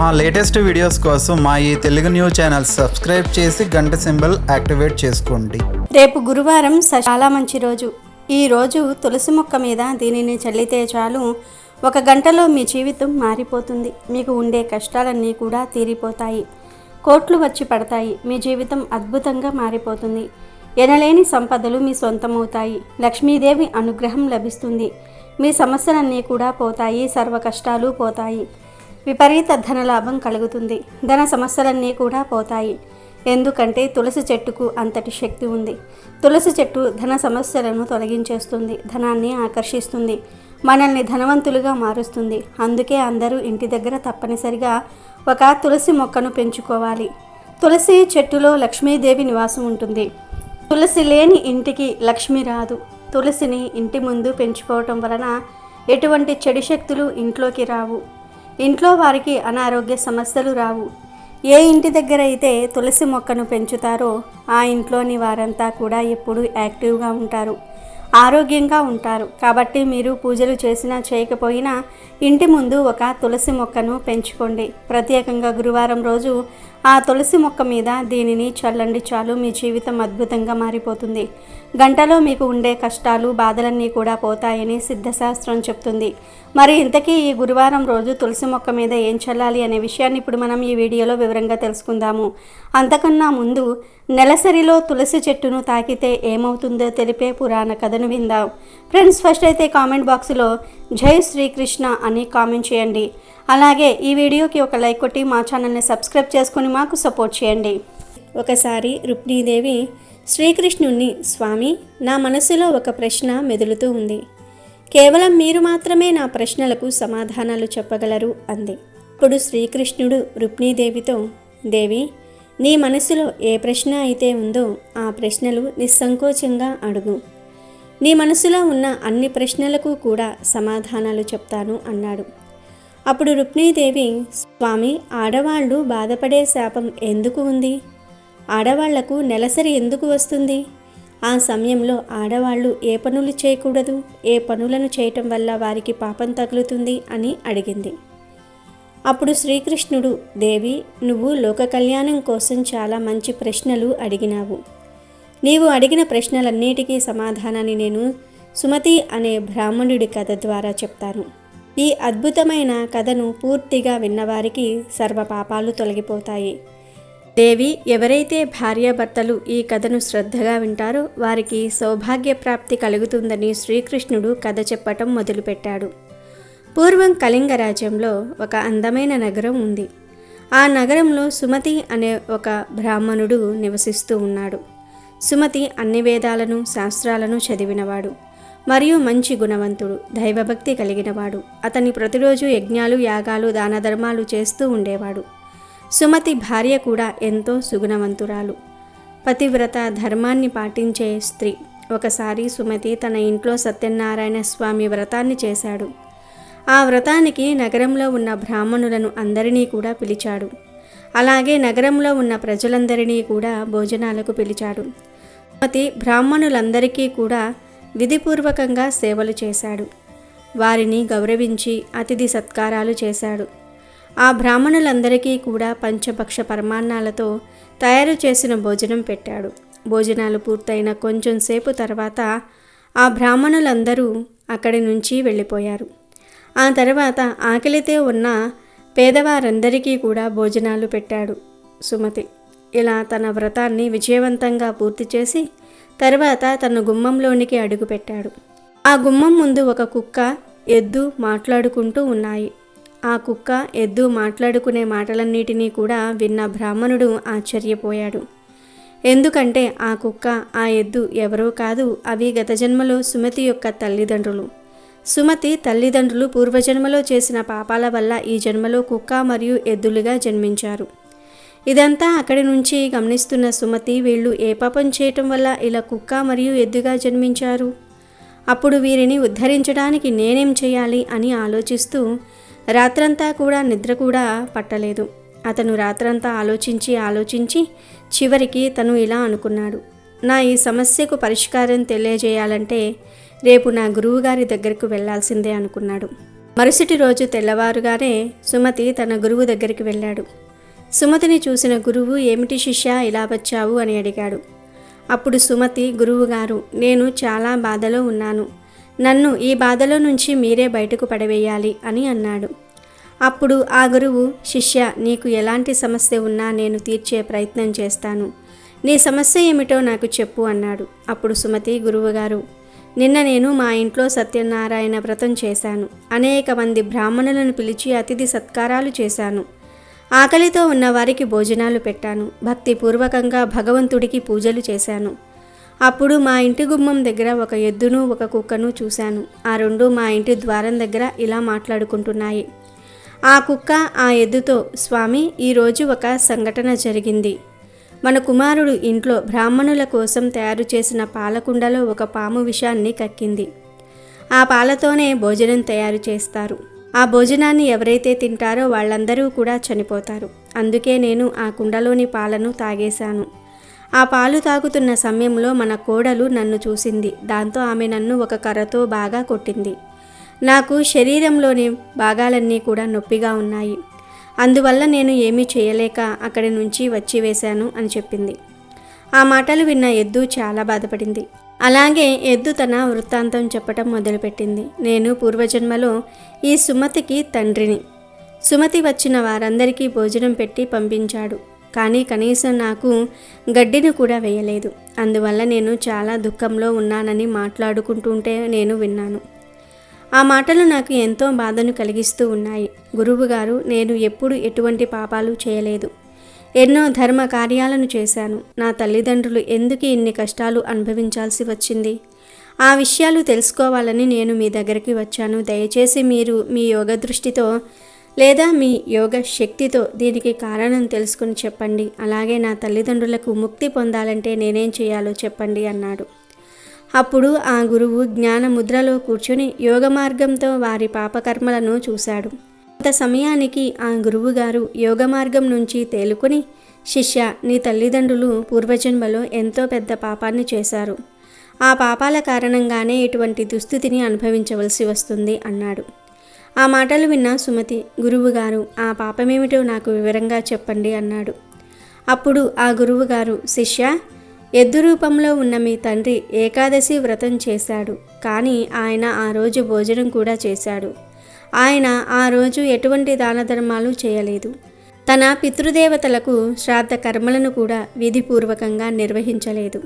మా latest videos కోసం మా ఈ తెలుగు న్యూస్ ఛానల్ సబ్స్క్రైబ్ చేసి గంట సింబల్ యాక్టివేట్ చేసుకోండి. రేపు గురువారం చాలా మంచి రోజు. ఈ రోజు తులసి మొక్క మీద దీనిని చల్లితే చాలు 1 గంటలో మీ జీవితం మారిపోతుంది. మీకు ఉండే కష్టాలన్నీ కూడా తీరిపోతాయి. కోట్లు వచ్చి పడతాయి. మీ జీవితం అద్భుతంగా మారిపోతుంది. ఎనలేని సంపదలు మీ సొంతమవుతాయి. లక్ష్మీదేవి అనుగ్రహం లభిస్తుంది. మీ సమస్యలన్నీ కూడా పోతాయి. సర్వ కష్టాలు పోతాయి. విపరీత ధనలాభం కలుగుతుంది. ధన సమస్యలన్నీ కూడా పోతాయి. ఎందుకంటే తులసి చెట్టుకు అంతటి శక్తి ఉంది. తులసి చెట్టు ధన సమస్యలను తొలగించేస్తుంది. ధనాన్ని ఆకర్షిస్తుంది. మనల్ని ధనవంతులుగా మారుస్తుంది. అందుకే అందరూ ఇంటి దగ్గర తప్పనిసరిగా ఒక తులసి మొక్కను పెంచుకోవాలి. తులసి చెట్టులో లక్ష్మీదేవి నివాసం ఉంటుంది. తులసి లేని ఇంటికి లక్ష్మి రాదు. తులసిని ఇంటి ముందు పెంచుకోవటం వలన ఎటువంటి చెడు శక్తులు ఇంట్లోకి రావు. ఇంట్లో వారికి అనారోగ్య సమస్యలు రావు. ఏ ఇంటి దగ్గర అయితే తులసి మొక్కను పెంచుతారో ఆ ఇంట్లోని వారంతా కూడా ఎప్పుడూ యాక్టివ్గా ఉంటారు, ఆరోగ్యంగా ఉంటారు. కాబట్టి మీరు పూజలు చేసినా చేయకపోయినా ఇంటి ముందు ఒక తులసి మొక్కను పెంచుకోండి. ప్రత్యేకంగా గురువారం రోజు ఆ తులసి మొక్క మీద దీనిని చల్లండి చాలు. మీ జీవితం అద్భుతంగా మారిపోతుంది. గంటలో మీకు ఉండే కష్టాలు బాధలన్నీ కూడా పోతాయని సిద్ధశాస్త్రం చెప్తుంది. మరి ఇంతకీ ఈ గురువారం రోజు తులసి మొక్క మీద ఏం చల్లాలి అనే విషయాన్ని ఇప్పుడు మనం ఈ వీడియోలో వివరంగా తెలుసుకుందాము. అంతకన్నా ముందు నెలసరిలో తులసి చెట్టును తాకితే ఏమవుతుందో తెలిపే పురాణ కథను విందాం. ఫ్రెండ్స్, ఫస్ట్ అయితే కామెంట్ బాక్స్లో జై శ్రీకృష్ణ అని కామెంట్ చేయండి. అలాగే ఈ వీడియోకి ఒక లైక్ కొట్టి మా ఛానల్ని సబ్స్క్రైబ్ చేసుకుని మాకు సపోర్ట్ చేయండి. ఒకసారి రుక్మిణీదేవి శ్రీకృష్ణుణ్ణి, స్వామి, నా మనసులో ఒక ప్రశ్న మెదులుతూ ఉంది. కేవలం మీరు మాత్రమే నా ప్రశ్నలకు సమాధానాలు చెప్పగలరు అంది. ఇప్పుడు శ్రీకృష్ణుడు రుక్మిణీదేవితో, దేవి, నీ మనసులో ఏ ప్రశ్న అయితే ఉందో ఆ ప్రశ్నలు నిస్సంకోచంగా అడుగు. నీ మనసులో ఉన్న అన్ని ప్రశ్నలకు కూడా సమాధానాలు చెప్తాను అన్నాడు. అప్పుడు రుక్మిణీదేవి, స్వామి, ఆడవాళ్ళు బాధపడే శాపం ఎందుకు ఉంది? ఆడవాళ్లకు నెలసరి ఎందుకు వస్తుంది? ఆ సమయంలో ఆడవాళ్ళు ఏ పనులు చేయకూడదు? ఏ పనులను చేయటం వల్ల వారికి పాపం తగులుతుంది అని అడిగింది. అప్పుడు శ్రీకృష్ణుడు, దేవి, నువ్వు లోక కళ్యాణం కోసం చాలా మంచి ప్రశ్నలు అడిగినావు. నీవు అడిగిన ప్రశ్నలన్నిటికీ సమాధానాన్ని నేను సుమతి అనే బ్రాహ్మణుడి కథ ద్వారా చెప్తాను. ఈ అద్భుతమైన కథను పూర్తిగా విన్నవారికి సర్వ పాపాలు తొలగిపోతాయి. దేవి, ఎవరైతే భార్యాభర్తలు ఈ కథను శ్రద్ధగా వింటారో వారికి సౌభాగ్య ప్రాప్తి కలుగుతుందని శ్రీకృష్ణుడు కథ చెప్పటం మొదలుపెట్టాడు. పూర్వం కళింగ రాజ్యంలో ఒక అందమైన నగరం ఉంది. ఆ నగరంలో సుమతి అనే ఒక బ్రాహ్మణుడు నివసిస్తూ ఉన్నాడు. సుమతి అన్ని వేదాలను, శాస్త్రాలను చదివినవాడు మరియు మంచి గుణవంతుడు, దైవభక్తి కలిగినవాడు. అతని ప్రతిరోజు యజ్ఞాలు, యాగాలు, దాన ధర్మాలు చేస్తూ ఉండేవాడు. సుమతి భార్య కూడా ఎంతో సుగుణవంతురాలు, పతివ్రత, ధర్మాన్ని పాటించే స్త్రీ. ఒకసారి సుమతి తన ఇంట్లో సత్యనారాయణ స్వామి వ్రతాన్ని చేశాడు. ఆ వ్రతానికి నగరంలో ఉన్న బ్రాహ్మణులను అందరినీ కూడా పిలిచాడు. అలాగే నగరంలో ఉన్న ప్రజలందరినీ కూడా భోజనాలకు పిలిచాడు. సుమతి బ్రాహ్మణులందరికీ కూడా విధిపూర్వకంగా సేవలు చేశాడు. వారిని గౌరవించి అతిథి సత్కారాలు చేశాడు. ఆ బ్రాహ్మణులందరికీ కూడా పంచభక్ష పరమాన్నాలతో తయారు చేసిన భోజనం పెట్టాడు. భోజనాలు పూర్తయిన కొంచెం సేపు తర్వాత ఆ బ్రాహ్మణులందరూ అక్కడి నుంచి వెళ్ళిపోయారు. ఆ తర్వాత ఆకలితో ఉన్న పేదవారందరికీ కూడా భోజనాలు పెట్టాడు సుమతి. ఇలా తన వ్రతాన్ని విజయవంతంగా పూర్తి చేసి తర్వాత తన గుమ్మంలోనికి అడుగుపెట్టాడు. ఆ గుమ్మం ముందు ఒక కుక్క, ఎద్దు మాట్లాడుకుంటూ ఉన్నాయి. ఆ కుక్క, ఎద్దు మాట్లాడుకునే మాటలన్నిటినీ కూడా విన్న బ్రాహ్మణుడు ఆశ్చర్యపోయాడు. ఎందుకంటే ఆ కుక్క, ఆ ఎద్దు ఎవరో కాదు, అవి గత జన్మలో సుమతి యొక్క తల్లిదండ్రులు. సుమతి తల్లిదండ్రులు పూర్వజన్మలో చేసిన పాపాల వల్ల ఈ జన్మలో కుక్క మరియు ఎద్దులుగా జన్మించారు. ఇదంతా అక్కడి నుంచి గమనిస్తున్న సుమతి, వీళ్ళు ఏ పాపం చేయటం వల్ల ఇలా కుక్క మరియు ఎద్దుగా జన్మించారు? అప్పుడు వీరిని ఉద్ధరించడానికి నేనేం చేయాలి అని ఆలోచిస్తూ రాత్రంతా కూడా నిద్ర కూడా పట్టలేదు. అతను రాత్రంతా ఆలోచించి చివరికి తను ఇలా అనుకున్నాడు, నా ఈ సమస్యకు పరిష్కారం తెలియజేయాలంటే రేపు నా గురువుగారి దగ్గరకు వెళ్లాల్సిందే అనుకున్నాడు. మరుసటి రోజు తెల్లవారుగానే సుమతి తన గురువు దగ్గరికి వెళ్ళాడు. సుమతిని చూసిన గురువు, ఏమిటి శిష్య ఇలా వచ్చావు అని అడిగాడు. అప్పుడు సుమతి, గురువుగారు, నేను చాలా బాధలో ఉన్నాను, నన్ను ఈ బాధలో నుంచి మీరే బయటకు పడవేయాలి అని అన్నాడు. అప్పుడు ఆ గురువు, శిష్య, నీకు ఎలాంటి సమస్య ఉన్నా నేను తీర్చే ప్రయత్నం చేస్తాను, నీ సమస్య ఏమిటో నాకు చెప్పు అన్నాడు. అప్పుడు సుమతి, గురువుగారు, నిన్న నేను మా ఇంట్లో సత్యనారాయణ వ్రతం చేశాను. అనేక మంది బ్రాహ్మణులను పిలిచి అతిథి సత్కారాలు చేశాను. ఆకలితో ఉన్న వారికి భోజనాలు పెట్టాను. భక్తిపూర్వకంగా భగవంతుడికి పూజలు చేశాను. అప్పుడు మా ఇంటి గుమ్మం దగ్గర ఒక ఎద్దును ఒక కుక్కను చూశాను. ఆ రెండు మా ఇంటి ద్వారం దగ్గర ఇలా మాట్లాడుకుంటున్నాయి. ఆ కుక్క ఆ ఎద్దుతో, స్వామి, ఈరోజు ఒక సంఘటన జరిగింది. మన కుమారుడు ఇంట్లో బ్రాహ్మణుల కోసం తయారు చేసిన పాలకుండలో ఒక పాము విషాన్ని కక్కింది. ఆ పాలతోనే భోజనం తయారు చేస్తారు. ఆ భోజనాన్ని ఎవరైతే తింటారో వాళ్ళందరూ కూడా చనిపోతారు. అందుకే నేను ఆ కుండలోని పాలను తాగేశాను. ఆ పాలు తాగుతున్న సమయంలో మన కోడలు నన్ను చూసింది. దాంతో ఆమె నన్ను ఒక కర్రతో బాగా కొట్టింది. నాకు శరీరంలోని భాగాలన్నీ కూడా నొప్పిగా ఉన్నాయి. అందువల్ల నేను ఏమీ చేయలేక అక్కడి నుంచి వచ్చి వేశాను అని చెప్పింది. ఆ మాటలు విన్న ఎద్దు చాలా బాధపడింది. అలాగే ఎద్దు తన వృత్తాంతం చెప్పటం మొదలుపెట్టింది. నేను పూర్వజన్మలో ఈ సుమతికి తండ్రిని. సుమతి వచ్చిన వారందరికీ భోజనం పెట్టి పంపించాడు. కానీ కనీసం నాకు గడ్డిని కూడా వేయలేదు. అందువల్ల నేను చాలా దుఃఖంలో ఉన్నానని మాట్లాడుకుంటుంటే నేను విన్నాను. ఆ మాటలు నాకు ఎంతో బాధను కలిగిస్తూ ఉన్నాయి. గురువుగారు, నేను ఎప్పుడు ఎటువంటి పాపాలు చేయలేదు. ఎన్నో ధర్మ కార్యాలను చేశాను. నా తల్లిదండ్రులు ఎందుకు ఇన్ని కష్టాలు అనుభవించాల్సి వచ్చింది? ఆ విషయాలు తెలుసుకోవాలని నేను మీ దగ్గరికి వచ్చాను. దయచేసి మీరు మీ యోగ దృష్టితో లేదా మీ యోగ శక్తితో దీనికి కారణం తెలుసుకుని చెప్పండి. అలాగే నా తల్లిదండ్రులకు ముక్తి పొందాలంటే నేనేం చేయాలో చెప్పండి అన్నాడు. అప్పుడు ఆ గురువు జ్ఞాన ముద్రలో కూర్చుని యోగ మార్గంతో వారి పాపకర్మలను చూశాడు. కొంత సమయానికి ఆ గురువుగారు యోగ మార్గం నుంచి తేలుకొని, శిష్య, నీ తల్లిదండ్రులు పూర్వజన్మలో ఎంతో పెద్ద పాపాన్ని చేశారు. ఆ పాపాల కారణంగానే ఇటువంటి దుస్థితిని అనుభవించవలసి వస్తుంది అన్నాడు. ఆ మాటలు విన్న సుమతి, గురువుగారు, ఆ పాపమేమిటో నాకు వివరంగా చెప్పండి అన్నాడు. అప్పుడు ఆ గురువుగారు, శిష్య, ఎద్దు రూపంలో ఉన్న మీ తండ్రి ఏకాదశి వ్రతం చేశాడు. కానీ ఆయన ఆ రోజు భోజనం కూడా చేశాడు. ఆయన ఆ రోజు ఎటువంటి దాన ధర్మాలు చేయలేదు. తన పితృదేవతలకు శ్రాద్ధ కర్మలను కూడా విధిపూర్వకంగా నిర్వహించలేదు.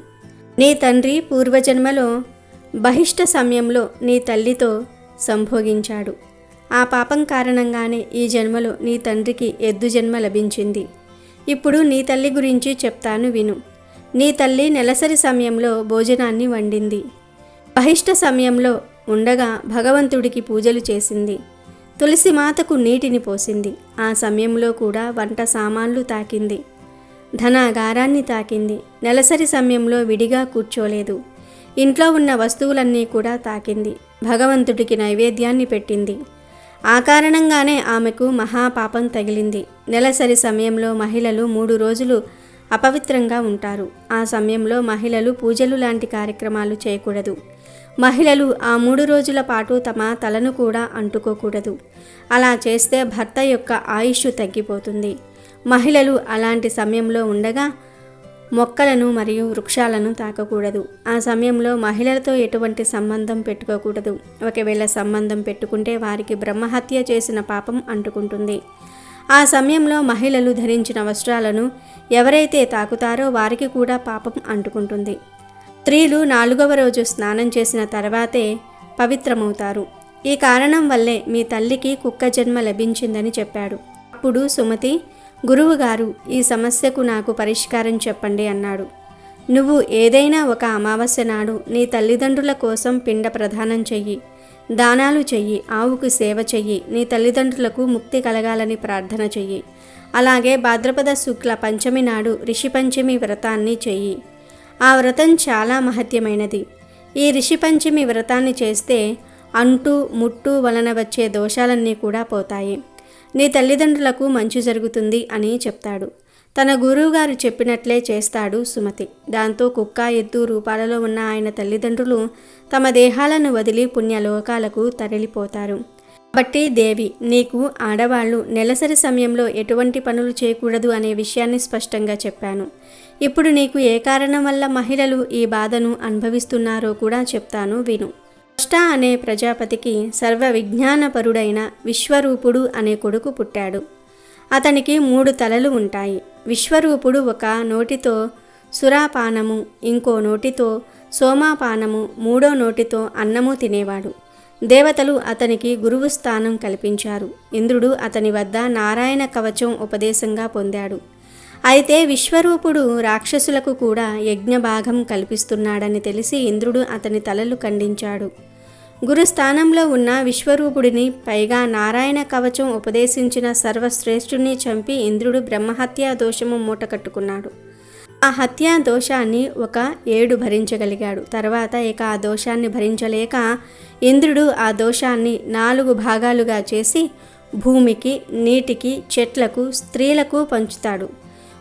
నీ తండ్రి పూర్వజన్మలో బహిష్ట సమయంలో నీ తల్లితో సంభోగించాడు. ఆ పాపం కారణంగానే ఈ జన్మలో నీ తండ్రికి ఎద్దు జన్మ లభించింది. ఇప్పుడు నీ తల్లి గురించి చెప్తాను విను. నీ తల్లి నెలసరి సమయంలో భోజనాన్ని వండింది. బహిష్ట సమయంలో ఉండగా భగవంతుడికి పూజలు చేసింది. తులసి మాతకు నీటిని పోసింది. ఆ సమయంలో కూడా వంట సామాన్లు తాకింది. ధనాగారాన్ని తాకింది. నెలసరి సమయంలో విడిగా కూర్చోలేదు. ఇంట్లో ఉన్న వస్తువులన్నీ కూడా తాకింది. భగవంతుడికి నైవేద్యాన్ని పెట్టింది. ఆ కారణంగానే ఆమెకు మహాపాపం తగిలింది. నెలసరి సమయంలో మహిళలు 3 రోజులు అపవిత్రంగా ఉంటారు. ఆ సమయంలో మహిళలు పూజలు లాంటి కార్యక్రమాలు చేయకూడదు. మహిళలు ఆ 3 రోజుల పాటు తమ తలను కూడా అంటుకోకూడదు. అలా చేస్తే భర్త యొక్క ఆయుష్ తగ్గిపోతుంది. మహిళలు అలాంటి సమయంలో ఉండగా మొక్కలను మరియు వృక్షాలను తాకకూడదు. ఆ సమయంలో మహిళలతో ఎటువంటి సంబంధం పెట్టుకోకూడదు. ఒకవేళ సంబంధం పెట్టుకుంటే వారికి బ్రహ్మహత్య చేసిన పాపం అంటుకుంటుంది. ఆ సమయంలో మహిళలు ధరించిన వస్త్రాలను ఎవరైతే తాకుతారో వారికి కూడా పాపం అంటుకుంటుంది. స్త్రీలు 4వ రోజు స్నానం చేసిన తర్వాతే పవిత్రమవుతారు. ఈ కారణం వల్లే మీ తల్లికి కుక్క జన్మ లభించిందని చెప్పాడు. అప్పుడు సుమతి, గురువుగారు, ఈ సమస్యకు నాకు పరిష్కారం చెప్పండి అన్నాడు. నువ్వు ఏదైనా ఒక అమావాస్య నాడు నీ తల్లిదండ్రుల కోసం పిండ ప్రదానం చెయ్యి, దానాలు చెయ్యి, ఆవుకు సేవ చెయ్యి, నీ తల్లిదండ్రులకు ముక్తి కలగాలని ప్రార్థన చెయ్యి. అలాగే భాద్రపద శుక్ల పంచమి నాడు రిషి పంచమి వ్రతాన్ని చెయ్యి. ఆ వ్రతం చాలా మహత్యమైనది. ఈ రిషి పంచమి వ్రతాన్ని చేస్తే అంటు ముట్టు వలన వచ్చే దోషాలన్నీ కూడా పోతాయి. నీ తల్లిదండ్రులకు మంచి జరుగుతుంది అని చెప్తాడు. తన గురువుగారు చెప్పినట్లే చేస్తాడు సుమతి. దాంతో కుక్క, ఎద్దు రూపాలలో ఉన్న ఆయన తల్లిదండ్రులు తమ దేహాలను వదిలి పుణ్యలోకాలకు తరలిపోతారు. కాబట్టి దేవి, నీకు ఆడవాళ్ళు నెలసరి సమయంలో ఎటువంటి పనులు చేయకూడదు అనే విషయాన్ని స్పష్టంగా చెప్పాను. ఇప్పుడు నీకు ఏ కారణం వల్ల మహిళలు ఈ బాధను అనుభవిస్తున్నారో కూడా చెప్తాను, విను. త్వష్ట అనే ప్రజాపతికి సర్వ విజ్ఞానపరుడైన విశ్వరూపుడు అనే కొడుకు పుట్టాడు. అతనికి 3 తలలు ఉంటాయి. విశ్వరూపుడు ఒక నోటితో సురాపానము, ఇంకో నోటితో సోమాపానము, 3వ నోటితో అన్నము తినేవాడు. దేవతలు అతనికి గురువు స్థానం కల్పించారు. ఇంద్రుడు అతని వద్ద నారాయణ కవచం ఉపదేశంగా పొందాడు. అయితే విశ్వరూపుడు రాక్షసులకు కూడా యజ్ఞభాగం కల్పిస్తున్నాడని తెలిసి ఇంద్రుడు అతని తలలు ఖండించాడు. గురుస్థానంలో ఉన్న విశ్వరూపుడిని, పైగా నారాయణ కవచం ఉపదేశించిన సర్వశ్రేష్ఠుని చంపి ఇంద్రుడు బ్రహ్మహత్యా దోషము మూటకట్టుకున్నాడు. ఆ హత్యా దోషాన్ని ఒక 7 భరించగలిగాడు. తర్వాత ఇక ఆ దోషాన్ని భరించలేక ఇంద్రుడు ఆ దోషాన్ని 4 భాగాలుగా చేసి భూమికి, నీటికి, చెట్లకు, స్త్రీలకు పంచుతాడు.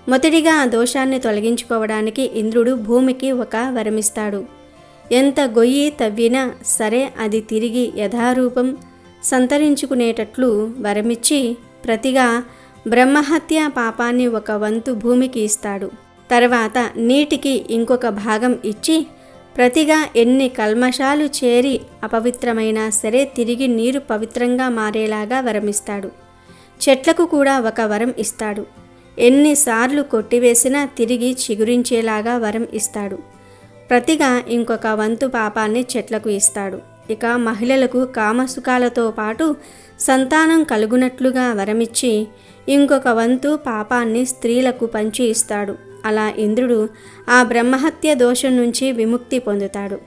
మొదటిగా ఆ దోషాన్ని తొలగించుకోవడానికి ఇంద్రుడు భూమికి ఒక వరమిస్తాడు. ఎంత గొయ్యి తవ్వినా సరే అది తిరిగి యథారూపం సంతరించుకునేటట్లు వరమిచ్చి ప్రతిగా బ్రహ్మహత్య పాపాన్ని ఒక వంతు భూమికి ఇస్తాడు. తర్వాత నీటికి ఇంకొక భాగం ఇచ్చి ప్రతిగా ఎన్ని కల్మషాలు చేరి అపవిత్రమైనా సరే తిరిగి నీరు పవిత్రంగా మారేలాగా వరమిస్తాడు. చెట్లకు కూడా ఒక వరం ఇస్తాడు. ఎన్నిసార్లు కొట్టివేసినా తిరిగి చిగురించేలాగా వరం ఇస్తాడు. ప్రతిగా ఇంకొక వంతు పాపాన్ని చెట్లకు ఇస్తాడు. ఇక మహిళలకు కామసుఖాలతో పాటు సంతానం కలుగునట్లుగా వరమిచ్చి ఇంకొక వంతు పాపాన్ని స్త్రీలకు పంచి ఇస్తాడు. అలా ఇంద్రుడు ఆ బ్రహ్మహత్య దోషం నుంచి విముక్తి పొందుతాడు.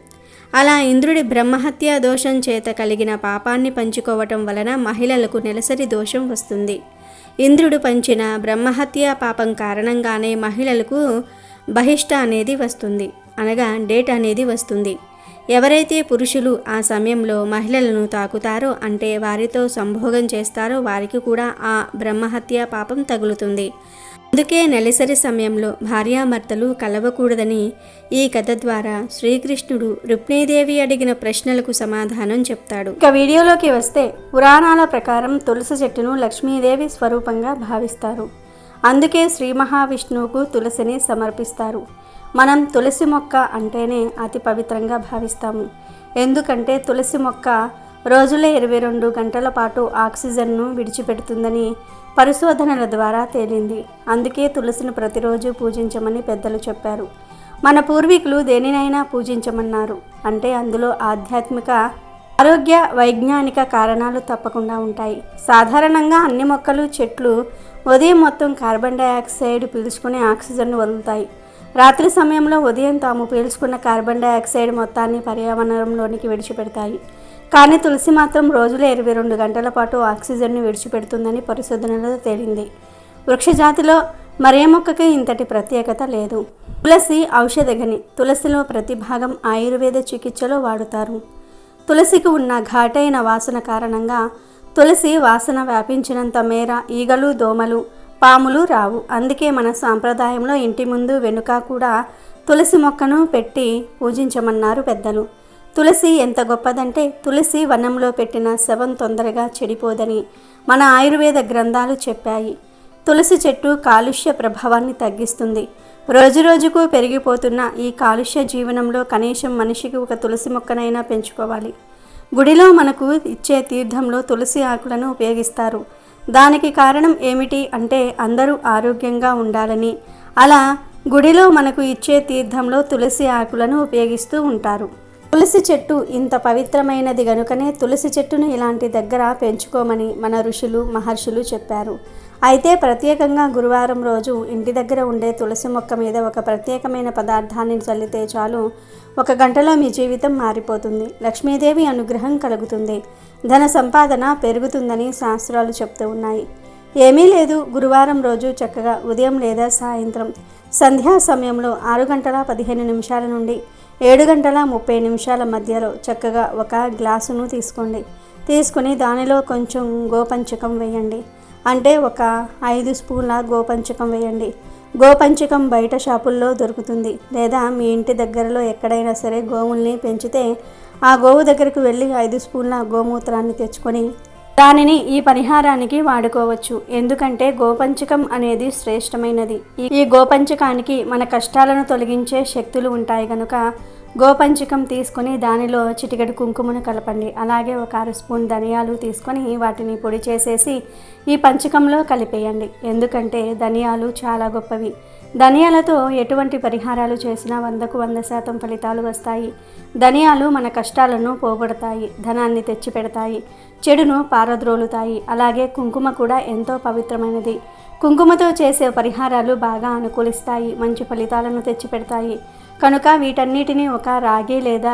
అలా ఇంద్రుడి బ్రహ్మహత్య దోషం చేత కలిగిన పాపాన్ని పంచుకోవటం వలన మహిళలకు నెలసరి దోషం వస్తుంది. ఇంద్రుడు పంచిన బ్రహ్మహత్య పాపం కారణంగానే మహిళలకు బహిష్ట అనేది వస్తుంది, అనగా డేట్ అనేది వస్తుంది. ఎవరైతే పురుషులు ఆ సమయంలో మహిళలను తాకుతారో, అంటే వారితో సంభోగం చేస్తారో వారికి కూడా ఆ బ్రహ్మహత్య పాపం తగులుతుంది. అందుకే నెలసరి సమయంలో భార్యాభర్తలు కలవకూడదని ఈ కథ ద్వారా శ్రీకృష్ణుడు రుక్మిణీదేవి అడిగిన ప్రశ్నలకు సమాధానం చెప్తాడు. ఇక వీడియోలోకి వస్తే, పురాణాల ప్రకారం తులసి చెట్టును లక్ష్మీదేవి స్వరూపంగా భావిస్తారు. అందుకే శ్రీ మహావిష్ణువుకు తులసిని సమర్పిస్తారు. మనం తులసి మొక్క అంటేనే అతి పవిత్రంగా భావిస్తాము. ఎందుకంటే తులసి మొక్క రోజులో 22 గంటల పాటు ఆక్సిజన్ను విడిచిపెడుతుందని పరిశోధనల ద్వారా తేలింది. అందుకే తులసిని ప్రతిరోజు పూజించమని పెద్దలు చెప్పారు. మన పూర్వీకులు దేనినైనా పూజించమన్నారు అంటే అందులో ఆధ్యాత్మిక, ఆరోగ్య, వైజ్ఞానిక కారణాలు తప్పకుండా ఉంటాయి. సాధారణంగా అన్ని మొక్కలు, చెట్లు ఉదయం మొత్తం కార్బన్ డైఆక్సైడ్ పీల్చుకుని ఆక్సిజన్ను వదులుతాయి. రాత్రి సమయంలో ఉదయం తాము పీల్చుకున్న కార్బన్ డైఆక్సైడ్ మొత్తాన్ని పర్యావరణంలోనికి విడిచిపెడతాయి. కానీ తులసి మాత్రం రోజులో 22 గంటల పాటు ఆక్సిజన్ను విడిచిపెడుతుందని పరిశోధనలో తేలింది. వృక్షజాతిలో మరే మొక్కకి ఇంతటి ప్రత్యేకత లేదు. తులసి ఔషధగని. తులసిలో ప్రతి భాగం ఆయుర్వేద చికిత్సలో వాడుతారు. తులసికి ఉన్న ఘాటైన వాసన కారణంగా తులసి వాసన వ్యాపించినంత మేర ఈగలు, దోమలు, పాములు రావు. అందుకే మన సాంప్రదాయంలో ఇంటి ముందు, వెనుక కూడా తులసి మొక్కను పెట్టి పూజించమన్నారు పెద్దలు. తులసి ఎంత గొప్పదంటే, తులసి వనంలో పెట్టిన శవం తొందరగా చెడిపోదని మన ఆయుర్వేద గ్రంథాలు చెప్పాయి. తులసి చెట్టు కాలుష్య ప్రభావాన్ని తగ్గిస్తుంది. రోజురోజుకు పెరిగిపోతున్న ఈ కాలుష్య జీవనంలో కనీసం మనిషికి ఒక తులసి మొక్కనైనా పెంచుకోవాలి. గుడిలో మనకు ఇచ్చే తీర్థంలో తులసి ఆకులను ఉపయోగిస్తారు. దానికి కారణం ఏమిటి అంటే అందరూ ఆరోగ్యంగా ఉండాలని. అలా గుడిలో మనకు ఇచ్చే తీర్థంలో తులసి ఆకులను ఉపయోగిస్తూ ఉంటారు. తులసి చెట్టు ఇంత పవిత్రమైనది గనుకనే తులసి చెట్టును ఇలాంటి దగ్గర పెంచుకోమని మన ఋషులు, మహర్షులు చెప్పారు. అయితే ప్రత్యేకంగా గురువారం రోజు ఇంటి దగ్గర ఉండే తులసి మొక్క మీద ఒక ప్రత్యేకమైన పదార్థాన్ని చల్లితే చాలు 1 గంటలో మీ జీవితం మారిపోతుంది. లక్ష్మీదేవి అనుగ్రహం కలుగుతుంది. ధన సంపాదన పెరుగుతుందని శాస్త్రాలు చెప్తూ ఉన్నాయి. ఏమీ లేదు, గురువారం రోజు చక్కగా ఉదయం లేదా సాయంత్రం సంధ్యా సమయంలో 6 గంటల 15 నిమిషాల నుండి 7 గంటల 30 నిమిషాల మధ్యలో చక్కగా ఒక గ్లాసును తీసుకొని దానిలో కొంచెం గోపంచకం వేయండి. అంటే ఒక 5 స్పూన్ల గోపంచకం వేయండి. గోపంచకం బయట షాపుల్లో దొరుకుతుంది, లేదా మీ ఇంటి దగ్గరలో ఎక్కడైనా సరే. గోవుల్ని పెంచితే ఆ గోవు దగ్గరకు వెళ్ళి 5 స్పూన్ల గోమూత్రాన్ని తెచ్చుకొని దానిని ఈ పరిహారానికి వాడుకోవచ్చు. ఎందుకంటే గోపంచకం అనేది శ్రేష్టమైనది. ఈ గోపంచకానికి మన కష్టాలను తొలగించే శక్తులు ఉంటాయి కనుక గోపంచకం తీసుకొని దానిలో చిటికెడు కుంకుమను కలపండి. అలాగే ఒక 1 స్పూన్ ధనియాలు తీసుకొని వాటిని పొడి చేసేసి ఈ పంచకంలో కలిపేయండి. ఎందుకంటే ధనియాలు చాలా గొప్పవి. ధనియాలతో ఎటువంటి పరిహారాలు చేసినా 100కు 100% ఫలితాలు వస్తాయి. ధనియాలు మన కష్టాలను పోగొడతాయి, ధనాన్ని తెచ్చిపెడతాయి, చెడును పారద్రోలుతాయి. అలాగే కుంకుమ కూడా ఎంతో పవిత్రమైనది. కుంకుమతో చేసే పరిహారాలు బాగా అనుకూలిస్తాయి, మంచి ఫలితాలను తెచ్చిపెడతాయి. కనుక వీటన్నిటిని ఒక రాగి లేదా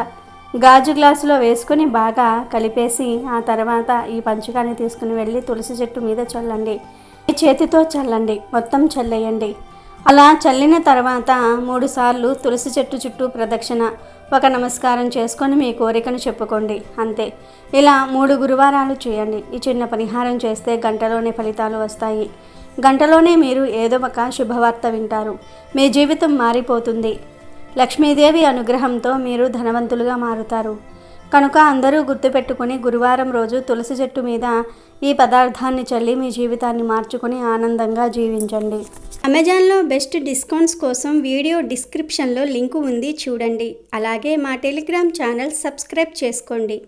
గాజు గ్లాసులో వేసుకొని బాగా కలిపేసి ఆ తర్వాత ఈ పంచకాన్ని తీసుకుని వెళ్ళి తులసి చెట్టు మీద చల్లండి. ఈ చేతితో చల్లండి, మొత్తం చల్లేయండి. అలా చల్లిన తర్వాత 3 సార్లు తులసి చెట్టు చుట్టూ ప్రదక్షిణ, ఒక నమస్కారం చేసుకొని మీ కోరికను చెప్పుకోండి. అంతే. ఇలా 3 గురువారాలు చేయండి. ఈ చిన్న పరిహారం చేస్తే గంటలోనే ఫలితాలు వస్తాయి. గంటలోనే మీరు ఏదో ఒక శుభవార్త వింటారు. మీ జీవితం మారిపోతుంది. లక్ష్మీదేవి అనుగ్రహంతో మీరు ధనవంతులుగా మారుతారు. కనుక అందరూ గుర్తుపెట్టుకుని గురువారం రోజు తులసి చెట్టు మీద ఈ పదార్థాన్ని చల్లి మీ జీవితాన్ని మార్చుకుని ఆనందంగా జీవించండి. అమెజాన్లో బెస్ట్ డిస్కౌంట్స్ కోసం వీడియో డిస్క్రిప్షన్లో లింకు ఉంది, చూడండి. అలాగే మా టెలిగ్రామ్ ఛానల్ సబ్స్క్రైబ్ చేసుకోండి.